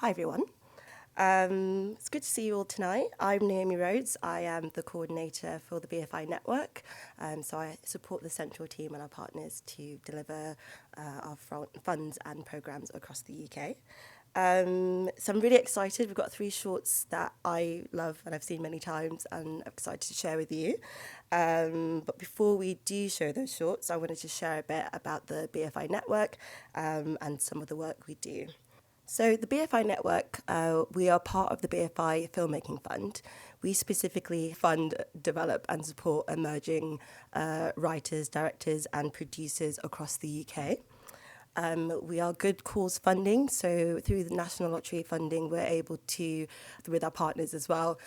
Hi everyone. It's good to see you all tonight. I'm Naomi Rhodes. I am the coordinator for the BFI Network. So I support the central team and our partners to deliver our funds and programmes across the UK. So I'm really excited. We've got 3 shorts that I love and I've seen many times and I'm excited to share with you. But before we do show those shorts, I wanted to share a bit about the BFI Network and some of the work we do. So the BFI Network, we are part of the BFI Filmmaking Fund. We specifically fund, develop and support emerging writers, directors and producers across the UK. We are good cause funding, so through the National Lottery funding, we're able to, with our partners as well,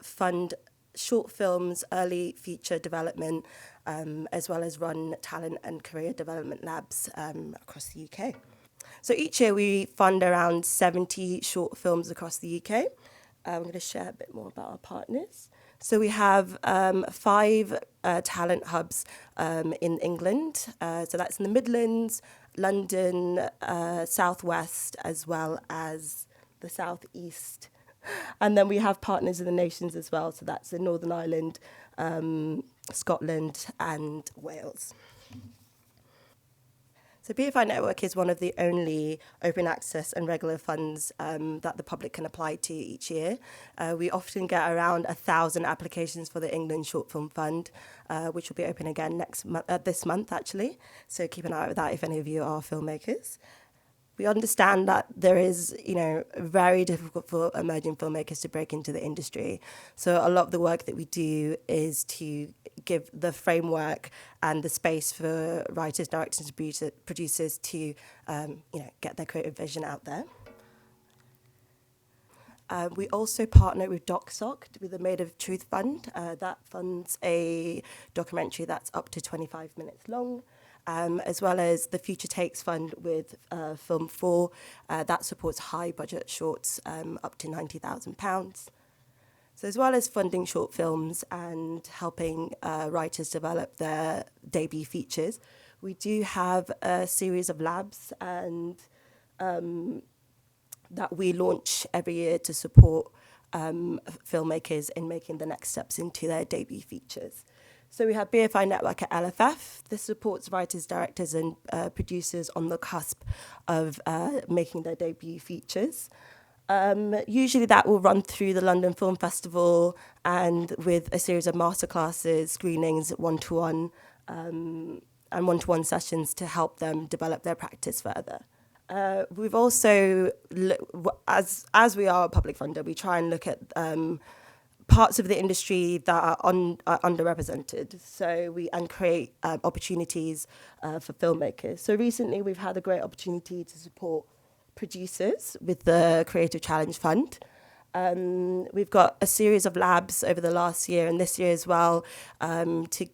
fund short films, early feature development, as well as run talent and career development labs across the UK. So each year we fund around 70 short films across the UK. I'm going to share a bit more about our partners. So we have 5 talent hubs in England. So that's in the Midlands, London, Southwest, as well as the Southeast. And then we have partners in the nations as well. So that's in Northern Ireland, Scotland and Wales. So BFI Network is one of the only open access and regular funds that the public can apply to each year. We often get around 1,000 applications for the England Short Film Fund, which will be open again this month actually. So keep an eye out for that if any of you are filmmakers. We understand that there is, very difficult for emerging filmmakers to break into the industry. So a lot of the work that we do is to give the framework and the space for writers, directors, and producers to, get their creative vision out there. We also partner with DocSoc with the Made of Truth Fund. That funds a documentary that's up to 25 minutes long. As well as the Future Takes Fund with Film 4. That supports high budget shorts up to £90,000. So as well as funding short films and helping writers develop their debut features, we do have a series of labs and that we launch every year to support filmmakers in making the next steps into their debut features. So we have BFI Network at LFF. This supports writers, directors and producers on the cusp of making their debut features. Usually that will run through the London Film Festival and with a series of masterclasses, screenings, one-to-one, and one-to-one sessions to help them develop their practice further. We've also, as we are a public funder, we try and look at parts of the industry that are underrepresented, and create opportunities for filmmakers. So recently we've had a great opportunity to support producers with the Creative Challenge Fund. We've got a series of labs over the last year and this year as well to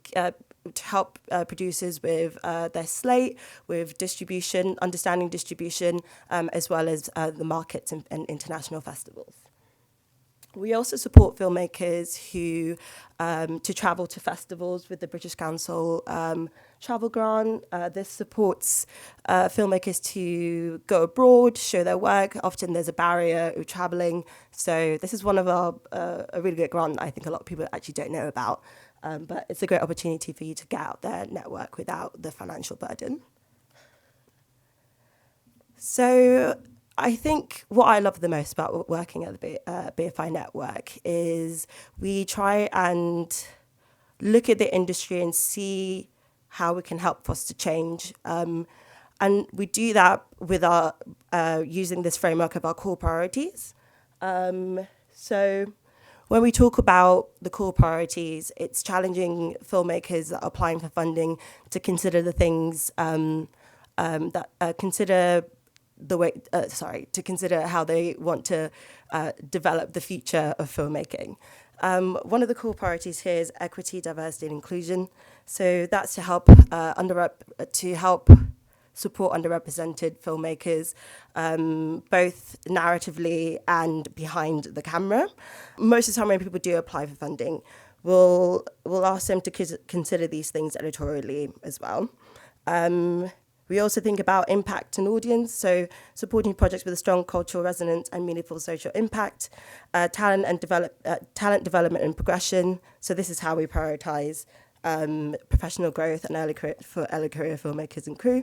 help producers with their slate, with distribution, understanding distribution, as well as the markets and international festivals. We also support filmmakers who to travel to festivals with the British Council Travel Grant. This supports filmmakers to go abroad, show their work. Often there's a barrier of travelling. So this is one of our a really good grant I think a lot of people actually don't know about. But it's a great opportunity for you to get out there, network without the financial burden. So I think what I love the most about working at the BFI Network is we try and look at the industry and see how we can help foster change. And we do that with our using this framework of our core priorities. So when we talk about the core priorities, it's challenging filmmakers that are applying for funding to consider the things to consider how they want to develop the future of filmmaking. One of the core priorities here is equity, diversity, and inclusion. So that's to help support underrepresented filmmakers, both narratively and behind the camera. Most of the time, when people do apply for funding, we'll ask them to consider these things editorially as well. We also think about impact and audience, so supporting projects with a strong cultural resonance and meaningful social impact, talent development and progression. So this is how we prioritise professional growth and early career filmmakers and crew.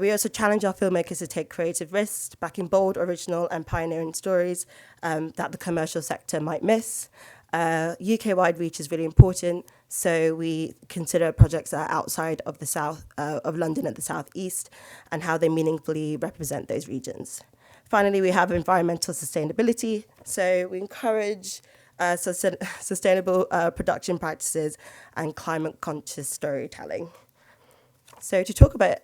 We also challenge our filmmakers to take creative risks, backing bold, original and pioneering stories that the commercial sector might miss. UK-wide reach is really important, so we consider projects that are outside of the south of London and the southeast and how they meaningfully represent those regions. Finally, we have environmental sustainability, so we encourage sustainable production practices and climate-conscious storytelling. So to talk about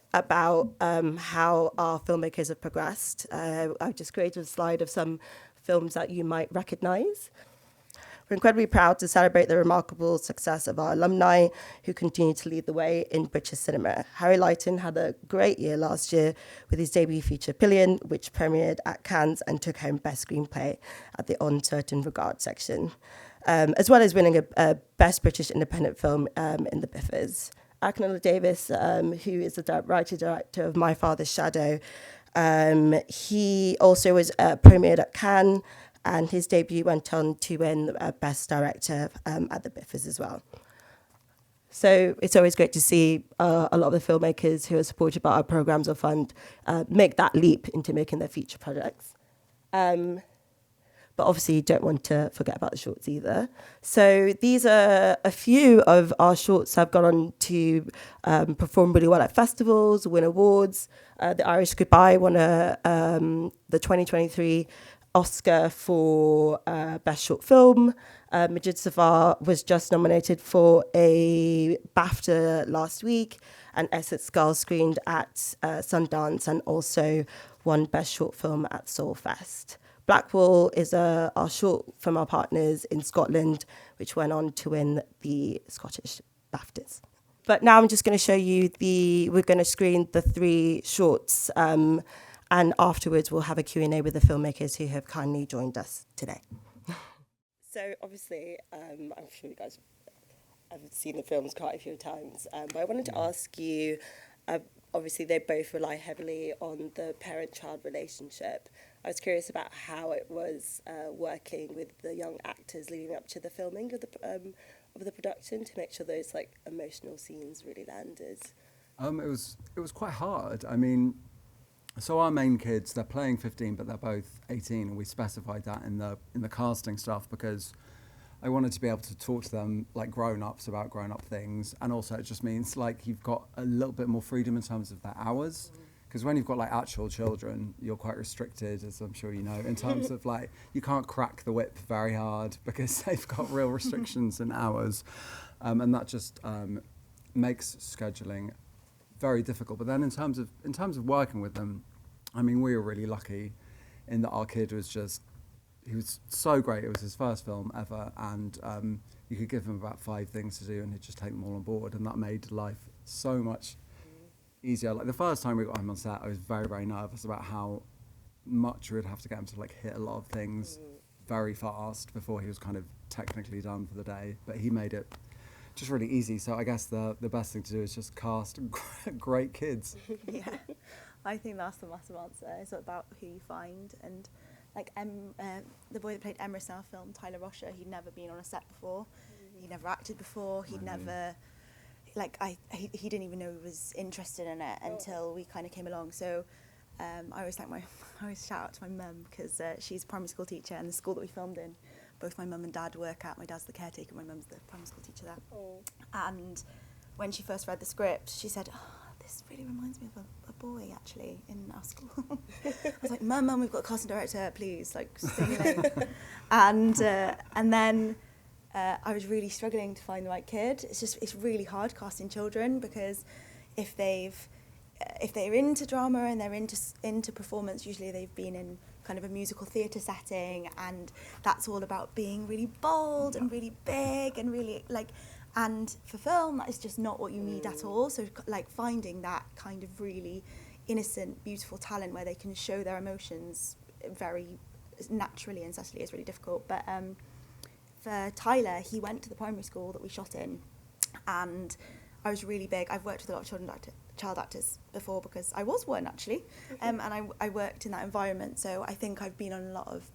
how our filmmakers have progressed, I've just created a slide of some films that you might recognise. We're incredibly proud to celebrate the remarkable success of our alumni who continue to lead the way in British cinema. Harry Lighton had a great year last year with his debut feature Pillion, which premiered at Cannes and took home Best Screenplay at the On Certain Regard section, as well as winning a Best British Independent Film in the BFIs. Akinola Davis, who is the writer-director of My Father's Shadow, he also was premiered at Cannes, and his debut went on to win Best Director at the BFIs as well. So it's always great to see a lot of the filmmakers who are supported by our programmes or fund make that leap into making their feature projects. But obviously you don't want to forget about the shorts either. So these are a few of our shorts that have gone on to perform really well at festivals, win awards. The Irish Goodbye won the 2023 Oscar for Best Short Film. Majid Safar was just nominated for a BAFTA last week, and Essex Skull screened at Sundance and also won Best Short Film at Soulfest. Blackwall is our short from our partners in Scotland, which went on to win the Scottish BAFTAs. But now I'm just going to show you we're going to screen the 3 shorts, and afterwards we'll have a Q&A with the filmmakers who have kindly joined us today. So obviously, I'm sure you guys have seen the films quite a few times, but I wanted to ask you, obviously they both rely heavily on the parent-child relationship. I was curious about how it was working with the young actors leading up to the filming of the production to make sure those emotional scenes really landed. It was quite hard. I mean, so our main kids, they're playing 15, but they're both 18, and we specified that in the casting stuff because I wanted to be able to talk to them like grown-ups about grown-up things, and also it just means you've got a little bit more freedom in terms of their hours. Because when you've got actual children, you're quite restricted, as I'm sure you know, in terms of you can't crack the whip very hard because they've got real restrictions in hours, and that just makes scheduling very difficult. But then in terms of working with them, I mean, we were really lucky in that our kid was he was so great. It was his first film ever, and you could give him about 5 things to do and he'd just take them all on board, and that made life so much easier. The first time we got him on set, I was very, very nervous about how much we would have to get him to hit a lot of things very fast before he was kind of technically done for the day. But he made it just really easy. So I guess the best thing to do is just cast great kids. Yeah, I think that's the massive answer. It's about who you find. And the boy that played Emrys in our film, Tyler Rosher, he'd never been on a set before. He'd never acted before. He'd never... he didn't even know he was interested in it until we kind of came along. So I always shout out to my mum because she's a primary school teacher, and the school that we filmed in, both my mum and dad work at. My dad's the caretaker, my mum's the primary school teacher there. And when she first read the script, she said, this really reminds me of a boy actually in our school. I was like, Mum, we've got a casting director, please, stay me lane. And then I was really struggling to find the right kid. It's really hard casting children because if they're into drama and they're into performance, usually they've been in kind of a musical theatre setting, and that's all about being really bold and really big and really and for film that is just not what you need at all. So finding that kind of really innocent, beautiful talent where they can show their emotions very naturally and subtly is really difficult. But for Tyler, he went to the primary school that we shot in, and I was really big. I've worked with a lot of children child actors before, because I was one actually, and I worked in that environment. So I think I've been on a lot of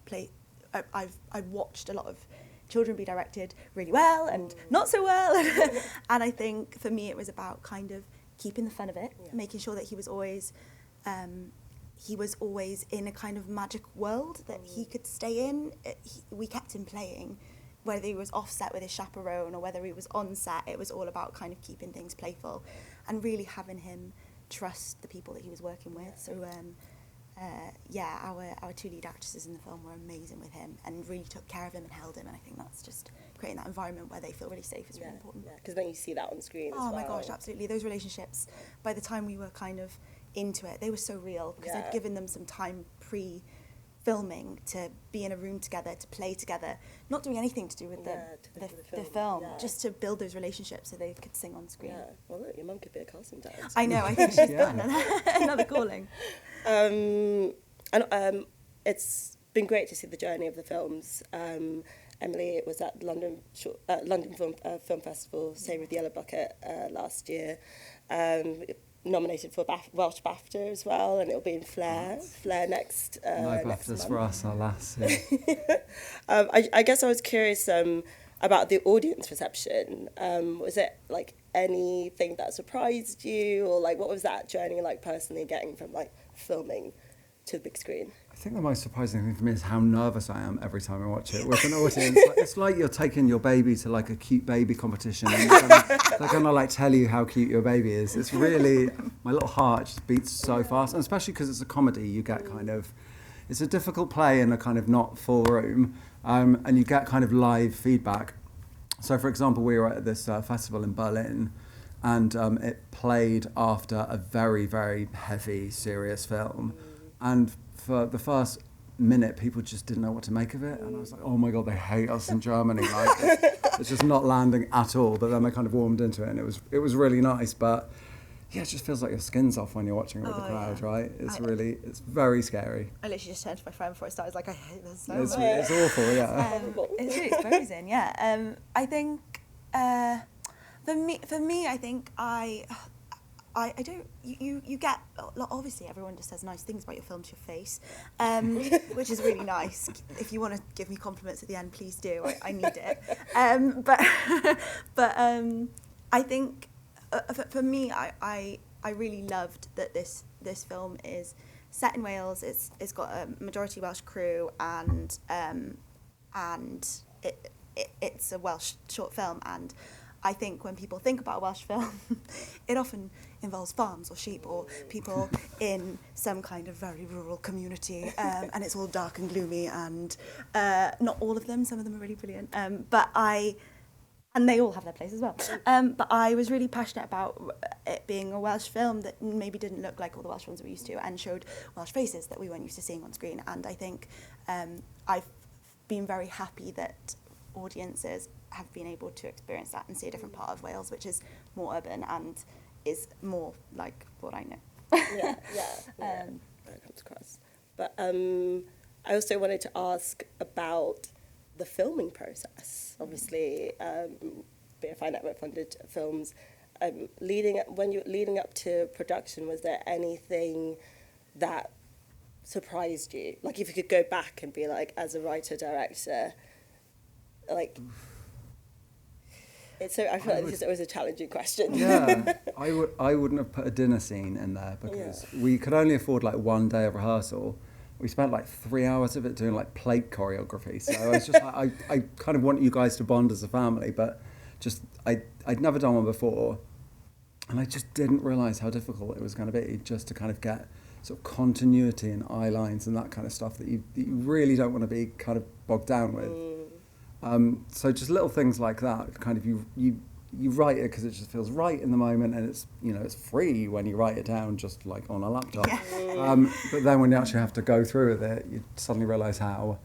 I've watched a lot of children be directed really well and not so well, and I think for me it was about kind of keeping the fun of it, making sure that he was always in a kind of magic world that he could stay in. We kept him playing, whether he was off set with his chaperone or whether he was on set. It was all about kind of keeping things playful and really having him trust the people that he was working with. So our two lead actresses in the film were amazing with him and really took care of him and held him, and I think that's just creating that environment where they feel really safe is really important. Yeah, because then you see that on screen as well. Oh my gosh, absolutely. Those relationships, by the time we were kind of into it, they were so real, because I'd given them some time pre-filming to be in a room together, to play together, not doing anything to do with the film, just to build those relationships so they could sing on screen. Yeah. Well, look, your mum could be a casting director. I know, I think she's got another calling. It's been great to see the journey of the films. Emily was at London Film Festival, same with Yellow Bucket last year. Nominated for Welsh BAFTA as well, and it'll be in Flare next. No next BAFTAs month. for us, alas. I guess I was curious about the audience reception. Was it like anything that surprised you, or like what was that journey like personally, getting from like filming to the big screen? I think the most surprising thing for me is how nervous I am every time I watch it with an audience. It's like you're taking your baby to like a cute baby competition, and they're gonna like tell you how cute your baby is. It's really, my little heart just beats so fast, and especially because it's a comedy, you get kind of, it's a difficult play in a kind of not full room, and you get kind of live feedback. So for example, we were at this festival in Berlin, and it played after a very, very heavy, serious film. And for the first minute, people just didn't know what to make of it. And I was like, oh my God, they hate us in Germany. Like, it's just not landing at all. But then they kind of warmed into it, and it was really nice. But yeah, it just feels like your skin's off when you're watching it with the crowd, right? It's very scary. I literally just turned to my friend before it started, like, I hate this so It's much. awful, yeah. It's really exposing, yeah. I think, for me, I think I don't, you get, obviously everyone just says nice things about your film to your face, which is really nice. If you want to give me compliments at the end, please do, I need it. But I think, for me, I really loved that this film is set in Wales. It's got a majority Welsh crew, and it's a Welsh short film, and I think when people think about a Welsh film, it often involves farms or sheep or people in some kind of very rural community, and it's all dark and gloomy, and not all of them, some of them are really brilliant, and they all have their place as well. But I was really passionate about it being a Welsh film that maybe didn't look like all the Welsh films we're used to, and showed Welsh faces that we weren't used to seeing on screen. And I think I've been very happy that audiences have been able to experience that and see a different part of Wales, which is more urban and is more like what I know. Yeah. That comes across. But I also wanted to ask about the filming process. Obviously, BFI Network funded films. Leading up to production, was there anything that surprised you? Like, if you could go back and be like, as a writer director, like, I feel like this is always a challenging question. Yeah, I wouldn't have put a dinner scene in there, because we could only afford like one day of rehearsal. We spent like 3 hours of it doing like plate choreography. So I was just like, I kind of want you guys to bond as a family, but just I'd never done one before, and I just didn't realise how difficult it was going to be just to kind of get sort of continuity and eye lines and that kind of stuff that you really don't want to be kind of bogged down with. So just little things like that, kind of you write it because it just feels right in the moment, and it's, you know, it's free when you write it down just like on a laptop. But then when you actually have to go through with it, you suddenly realise how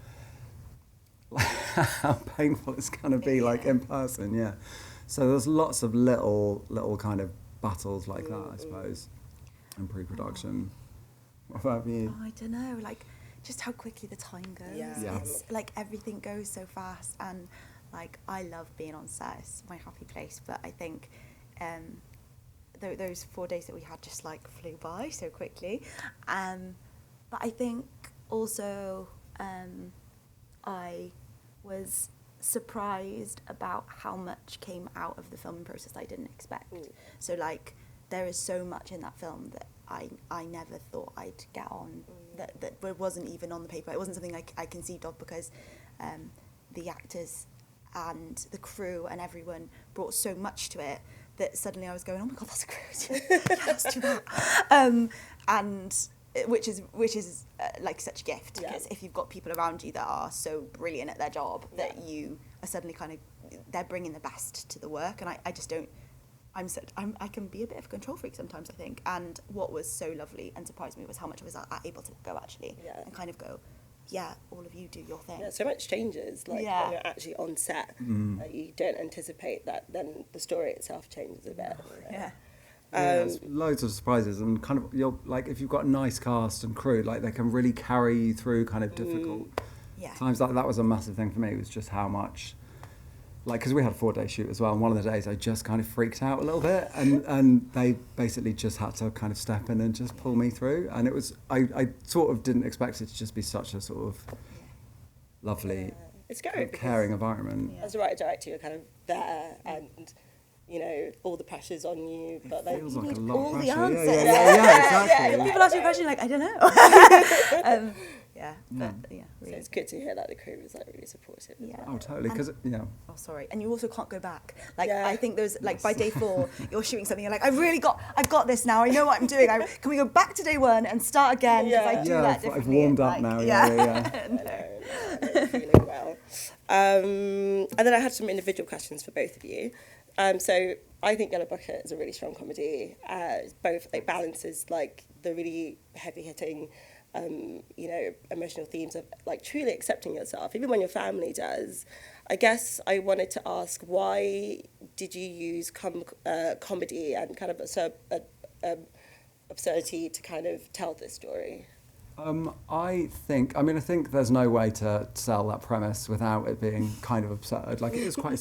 painful it's going to be, like in person. Yeah. So there's lots of little kind of battles like that, I suppose, in pre-production. What about you? I don't know, like, just how quickly the time goes. Yeah. It's like everything goes so fast, and like I love being on set. It's my happy place. But I think those 4 days that we had just like flew by so quickly. But I think also I was surprised about how much came out of the filming process I didn't expect. So like there is so much in that film that I never thought I'd get on, that wasn't even on the paper. It wasn't something I conceived of, because the actors and the crew and everyone brought so much to it that suddenly I was going, oh my God, that's a crew. Yeah, let's do that. And which is like such a gift, because if you've got people around you that are so brilliant at their job that you are suddenly kind of, they're bringing the best to the work, and I just don't, I can be a bit of a control freak sometimes, I think. And what was so lovely and surprised me was how much I was able to go actually and kind of go, yeah, all of you do your thing. Yeah, so much changes, like when you're actually on set, you don't anticipate that, then the story itself changes a bit. Yeah. There's loads of surprises, and kind of, you're like, if you've got a nice cast and crew, like they can really carry you through kind of difficult times. Like that was a massive thing for me. It was just how much, like, because we had a 4-day shoot as well, and one of the days I just kind of freaked out a little bit, and they basically just had to kind of step in and just pull me through. And it was, I sort of didn't expect it to just be such a sort of lovely, it's great, caring environment. As a writer-director, you're kind of there, and you know, all the pressure's on you, but then Feels you like need a lot of all the pressure. answers. Yeah, exactly. People ask you a question, like, I don't know. But so really. it's good to hear that the crew was like really supportive. Yeah. Oh, totally, because, Oh, sorry. And you also can't go back. Like, I think there's, like, by day 4, you're shooting something, you're like, I've got this now, I know what I'm doing. Can we go back to day 1 and start again? Because I do that differently. I've warmed up now, I'm feeling well. And then I had some individual questions for both of you. So I think Yellow Bucket is a really strong comedy. Both like balances like the really heavy-hitting, emotional themes of like truly accepting yourself, even when your family does. I guess I wanted to ask, why did you use comedy and kind of absurdity to kind of tell this story? I think there's no way to sell that premise without it being kind of absurd. Like, it is quite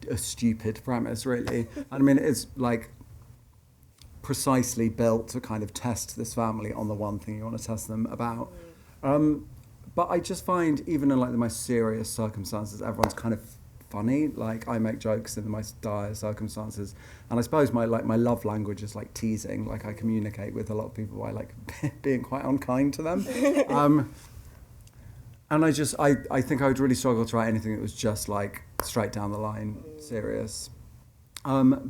a stupid premise, really. And I mean, it is like precisely built to kind of test this family on the one thing you want to test them about. But I just find, even in like the most serious circumstances, everyone's kind of funny. Like, I make jokes in the most dire circumstances, and I suppose my love language is like teasing. Like, I communicate with a lot of people by like being quite unkind to them. And I think I would really struggle to write anything that was just like straight down the line serious. But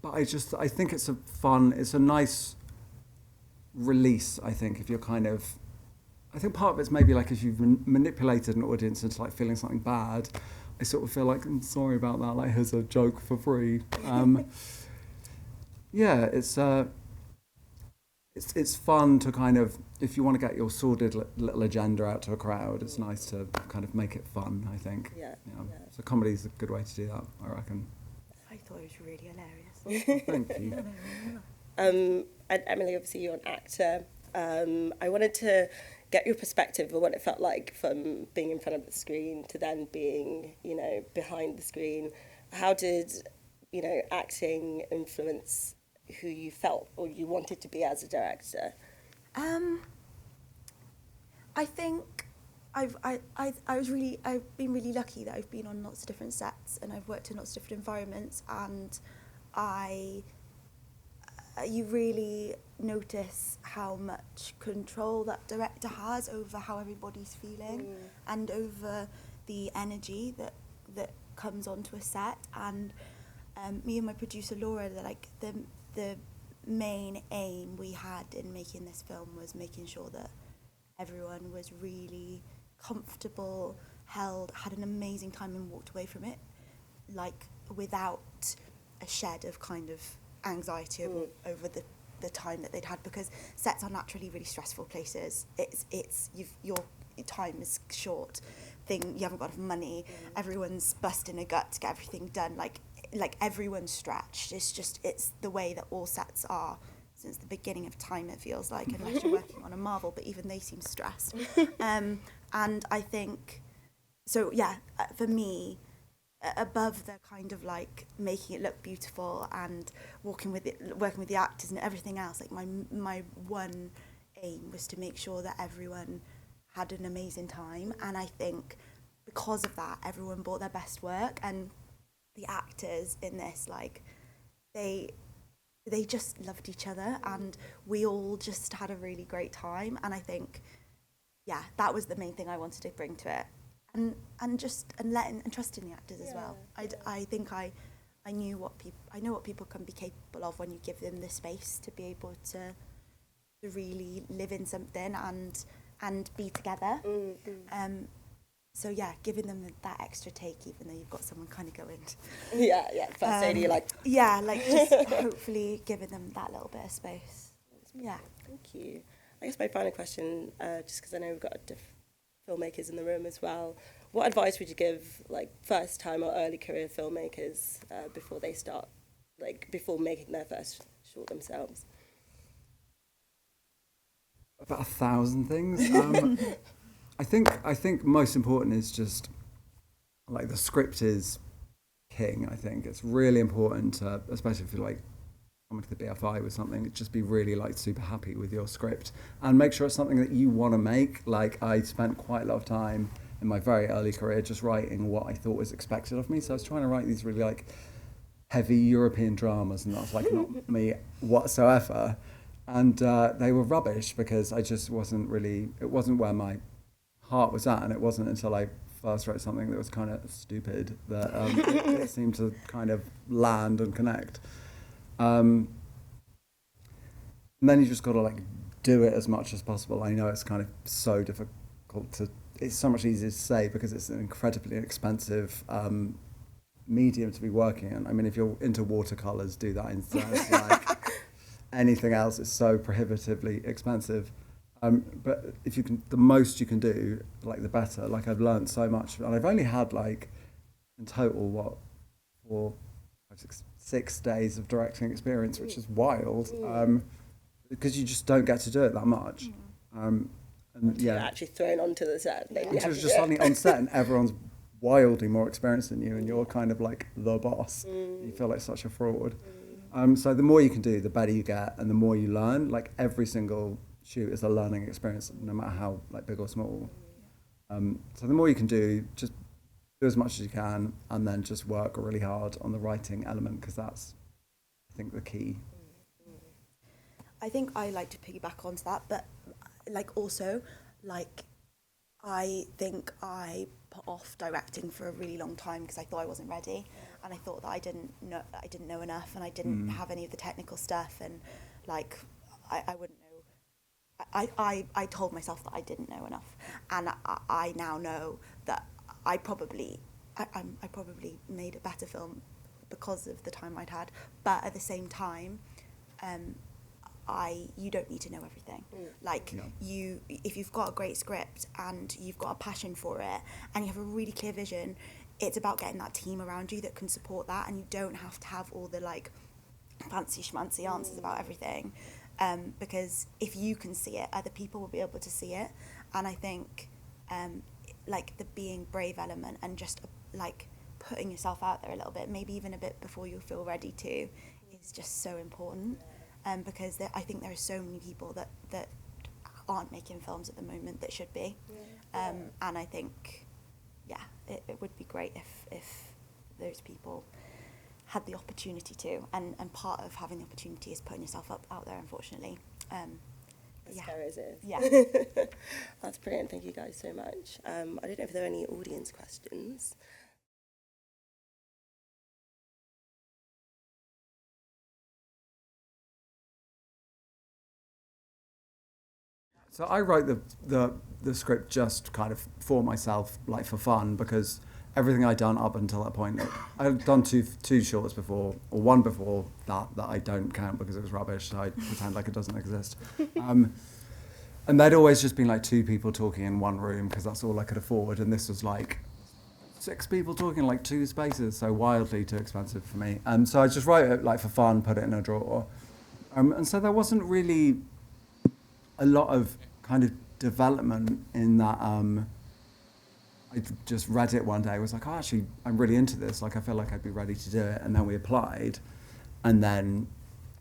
I think it's a nice release. I think if you're kind of, I think part of it's maybe like if you've manipulated an audience into like feeling something bad, I sort of feel like, I'm sorry about that, like, here's a joke for free. It's fun to kind of, if you want to get your sordid little agenda out to a crowd, it's nice to kind of make it fun, I think. So comedy's a good way to do that, I reckon. I thought it was really hilarious. Thank you. And Emily, obviously you're an actor. I wanted to get your perspective of what it felt like from being in front of the screen to then being, behind the screen. How did, acting influence who you felt or you wanted to be as a director? I think I've been really lucky that I've been on lots of different sets and I've worked in lots of different environments, and you really notice how much control that director has over how everybody's feeling and over the energy that comes onto a set. And me and my producer Laura, the main aim we had in making this film was making sure that everyone was really comfortable, had an amazing time and walked away from it, like, without a shed of kind of anxiety over the time that they'd had, because sets are naturally really stressful places. Your time is short, you haven't got enough money, everyone's busting a gut to get everything done, like everyone's stretched. It's the way that all sets are since the beginning of time, it feels like, unless you're working on a Marvel, but even they seem stressed. And I think, so yeah, for me, above the kind of like making it look beautiful and working with the actors and everything else, like my one aim was to make sure that everyone had an amazing time. And I think because of that, everyone brought their best work, and the actors in this, like, they just loved each other, and we all just had a really great time. And I think, yeah, that was the main thing I wanted to bring to it. And trusting the actors as well. I think I know what people can be capable of when you give them the space to be able to really live in something and be together. So yeah, giving them that extra take, even though you've got someone kind of going. First aid, like. Yeah, like just hopefully giving them that little bit of space. Yeah. Thank you. I guess my final question, just because I know we've got filmmakers in the room as well. What advice would you give, like, first-time or early career filmmakers before they start, like, before making their first short themselves? About 1,000 things. I think most important is just, like, the script is king. I think it's really important to, especially if you're like coming to the BFI with something, just be really like super happy with your script and make sure it's something that you want to make. Like, I spent quite a lot of time in my very early career just writing what I thought was expected of me. So I was trying to write these really like heavy European dramas, and that's like not me whatsoever. And they were rubbish because I just wasn't really, it wasn't where my heart was at, and it wasn't until I first wrote something that was kind of stupid that it seemed to kind of land and connect. And then you just got to like do it as much as possible. I know it's kind of so difficult to, it's so much easier to say because it's an incredibly expensive medium to be working in. I mean, if you're into watercolors, do that instead. Like anything else is so prohibitively expensive. But if you can, the most you can do, like the better. Like, I've learned so much, and I've only had like in total 6 days of directing experience, which is wild, because you just don't get to do it that much. And you're actually thrown onto the set. You're just suddenly on set, and everyone's wildly more experienced than you, and you're kind of like the boss. You feel like such a fraud. So the more you can do, the better you get, and the more you learn. Like, every single shoot is a learning experience, no matter how like big or small. So the more you can do, just do as much as you can, and then just work really hard on the writing element, because that's, I think, the key. I think I like to piggyback onto that, but like also, like, I think I put off directing for a really long time because I thought I wasn't ready, and I thought that I didn't know enough, and I didn't have any of the technical stuff, and like I wouldn't know. I told myself that I didn't know enough, and I now know that I probably made a better film because of the time I'd had. But at the same time, you don't need to know everything. Like, if you've got a great script and you've got a passion for it and you have a really clear vision, it's about getting that team around you that can support that, and you don't have to have all the like fancy schmancy answers about everything. Because if you can see it, other people will be able to see it. And I think like the being brave element and just like putting yourself out there a little bit, maybe even a bit before you feel ready to, is just so important. Because I think there are so many people that aren't making films at the moment that should be. And I think, it would be great if those people had the opportunity to, and part of having the opportunity is putting yourself out there, unfortunately. As scary as it is. Yeah. That's brilliant. Thank you guys so much. I don't know if there are any audience questions. So I wrote the script just kind of for myself, like for fun, because everything I'd done up until that point, I'd done two shorts before, or one before that I don't count because it was rubbish, so I pretend like it doesn't exist. And they'd always just been like two people talking in one room because that's all I could afford, and this was like 6 people talking in like 2 spaces, so wildly too expensive for me. So I just wrote it like for fun, put it in a drawer. And so there wasn't really a lot of kind of development in that. I just read it one day. I was like, oh, actually, I'm really into this. Like, I feel like I'd be ready to do it. And then we applied, and then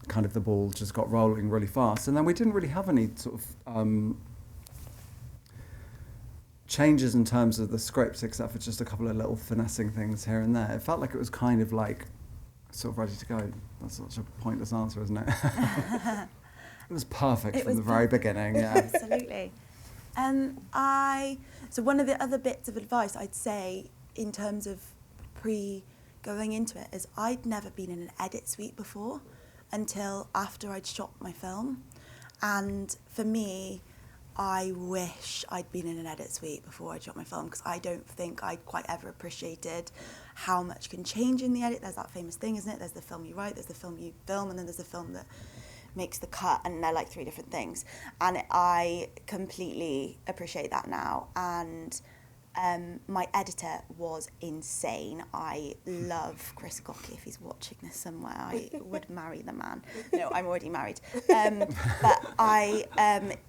kind of the ball just got rolling really fast. And then we didn't really have any sort of changes in terms of the script, except for just a couple of little finessing things here and there. It felt like it was kind of like sort of ready to go. That's such a pointless answer, isn't it? It was perfect from the very beginning. Yeah, absolutely. So one of the other bits of advice I'd say in terms of going into it is I'd never been in an edit suite before until after I'd shot my film. And for me, I wish I'd been in an edit suite before I shot my film, because I don't think I'd quite ever appreciated how much can change in the edit. There's that famous thing, isn't it? There's the film you write, there's the film you film, and then there's the film that makes the cut, and they're like three different things. And I completely appreciate that now. And my editor was insane. I love Chris Gocky. If he's watching this somewhere, I would marry the man. No, I'm already married. But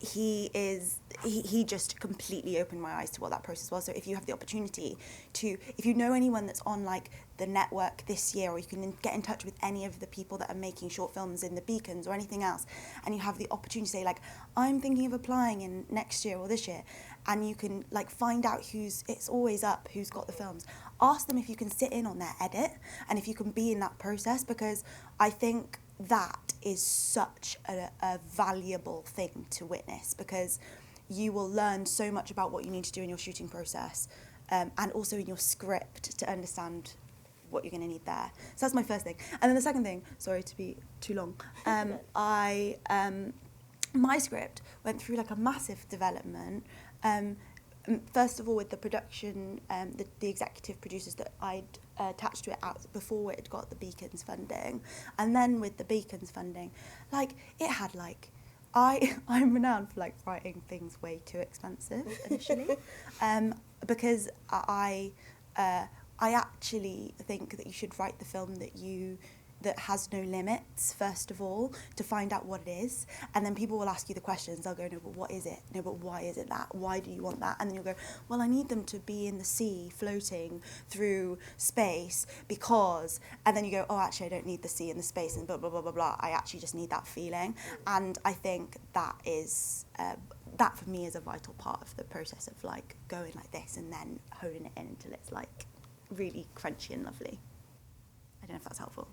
he just completely opened my eyes to what that process was. So if you have the opportunity if you know anyone that's on like the network this year, or you can get in touch with any of the people that are making short films in the Beacons or anything else, and you have the opportunity to say like, I'm thinking of applying in next year or this year, and you can like find out it's always up who's got the films. Ask them if you can sit in on their edit and if you can be in that process, because I think that is such a valuable thing to witness, because you will learn so much about what you need to do in your shooting process, and also in your script to understand what you're going to need there. So that's my first thing. And then the second thing, sorry to be too long, my script went through like a massive development. First of all, with the production, the executive producers that I'd attached to it out before it got the Beacons funding, and then with the Beacons funding, like it had like, I'm renowned for like writing things way too expensive initially, because I actually think that you should write the film that has no limits, first of all, to find out what it is. And then people will ask you the questions. They'll go, no, but what is it? No, but why is it that? Why do you want that? And then you'll go, well, I need them to be in the sea, floating through space, because... And then you go, oh, actually, I don't need the sea and the space and blah, blah, blah, blah, blah. I actually just need that feeling. And I think that is... that, for me, is a vital part of the process of, like, going like this and then honing it in until it's, like, really crunchy and lovely. I don't know if that's helpful.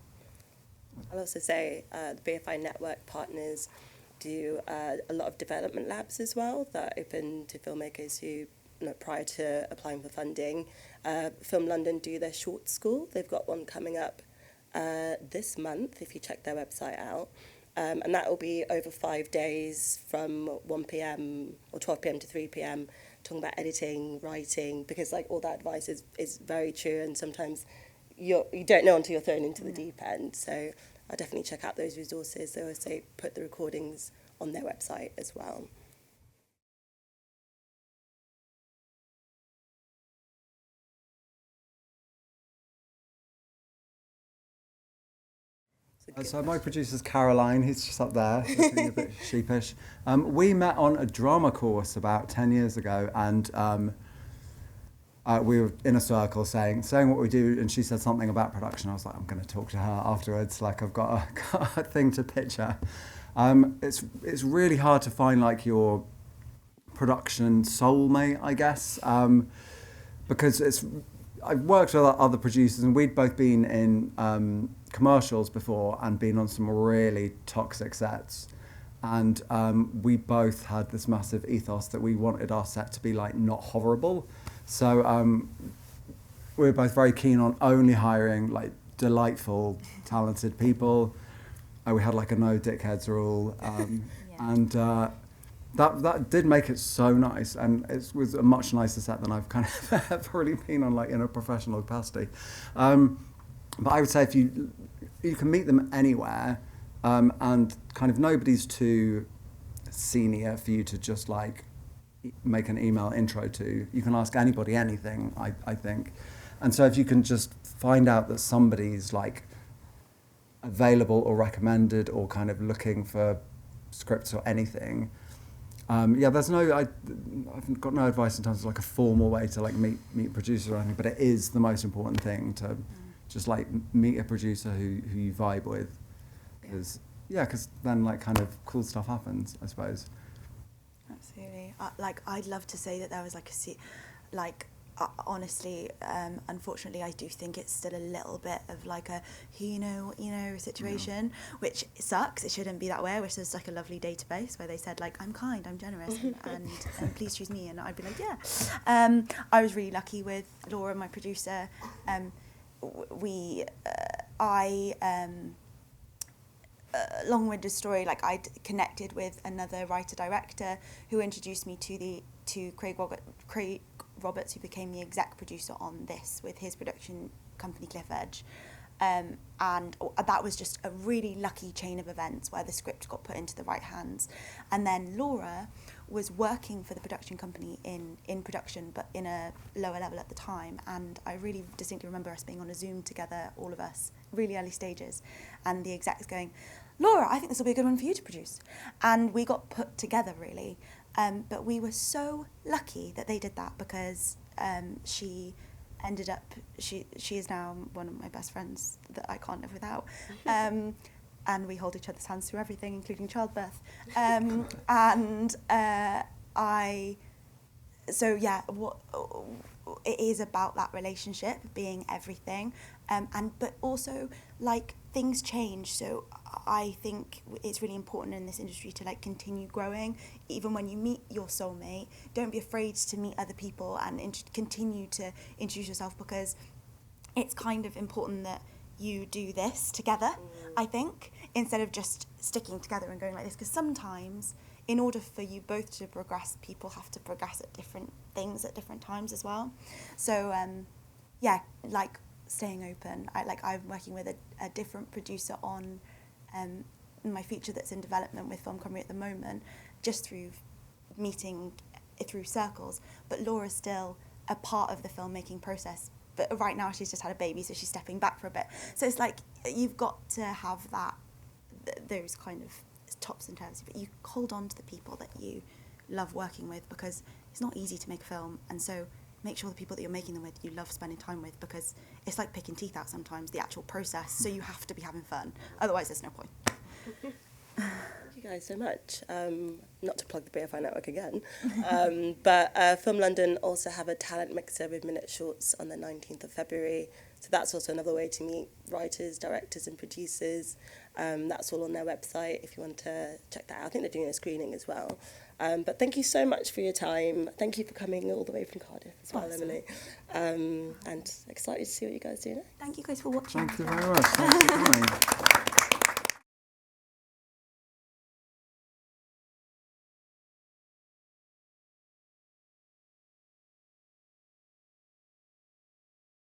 I'll also say the BFI Network partners do a lot of development labs as well that are open to filmmakers who, prior to applying for funding. Film London do their short school. They've got one coming up this month, if you check their website out. And that will be over 5 days from 1 p.m. or 12 p.m. to 3 p.m, talking about editing, writing, because like all that advice is very true, and sometimes you don't know until you're thrown into the deep end. So I'll definitely check out those resources. They also put the recordings on their website as well. So my producer's Caroline, he's just up there, looking a bit sheepish. We met on a drama course about 10 years ago, and we were in a circle saying what we do, and she said something about production. I was like, I'm going to talk to her afterwards, like I've got a thing to pitch her. It's really hard to find like your production soulmate, I guess, because I've worked with other producers, and we'd both been in commercials before and been on some really toxic sets, and we both had this massive ethos that we wanted our set to be like not horrible. So we were both very keen on only hiring like delightful, talented people. We had like a no dickheads rule, and that did make it so nice, and it was a much nicer set than I've kind of ever really been on, like in a professional capacity. But I would say if you can meet them anywhere, and kind of nobody's too senior for you to just like make an email intro to. You can ask anybody anything, I think. And so if you can just find out that somebody's like available or recommended or kind of looking for scripts or anything, There's I've got no advice in terms of like a formal way to like meet a producer or anything, but it is the most important thing to just like meet a producer who you vibe with, because then like kind of cool stuff happens, I suppose. Absolutely. I'd love to say that there was honestly, unfortunately, I do think it's still a little bit of like a you know situation, which sucks. It shouldn't be that way. I wish there's like a lovely database where they said like, I'm kind, I'm generous, and please choose me, and I'd be like, yeah. I was really lucky with Laura, my producer. Long-winded story. Like I'd connected with another writer-director who introduced me to Craig Roberts, who became the exec producer on this with his production company Cliff Edge. And that was just a really lucky chain of events where the script got put into the right hands. And then Laura was working for the production company in production, but in a lower level at the time. And I really distinctly remember us being on a Zoom together, all of us, really early stages, and the execs going, Laura, I think this will be a good one for you to produce. And we got put together, really. But we were so lucky that they did that, because she ended up, she is now one of my best friends that I can't live without. And we hold each other's hands through everything, including childbirth. It is about that relationship being everything. But also, like, things change, so I think it's really important in this industry to like continue growing. Even when you meet your soulmate, don't be afraid to meet other people and continue to introduce yourself, because it's kind of important that you do this together, I think, instead of just sticking together and going like this, because sometimes in order for you both to progress, people have to progress at different things at different times as well. So staying open. I'm working with a different producer on my feature that's in development with Film Company at the moment, just through meeting through circles. But Laura's still a part of the filmmaking process. But right now she's just had a baby, so she's stepping back for a bit. So it's like you've got to have those kind of tops and tails. But you hold on to the people that you love working with, because it's not easy to make a film, and so make sure the people that you're making them with you love spending time with, because it's like picking teeth out sometimes, the actual process, so you have to be having fun, otherwise there's no point. Thank you guys so much. Not to plug the BFI Network again, but Film London also have a talent mixer with minute shorts on the 19th of February, so that's also another way to meet writers, directors and producers. That's all on their website if you want to check that out. I think they're doing a screening as well. But thank you so much for your time. Thank you for coming all the way from Cardiff as well, Emily. And excited to see what you guys do next. Thank you guys for watching. Thank you very much. Thanks for coming.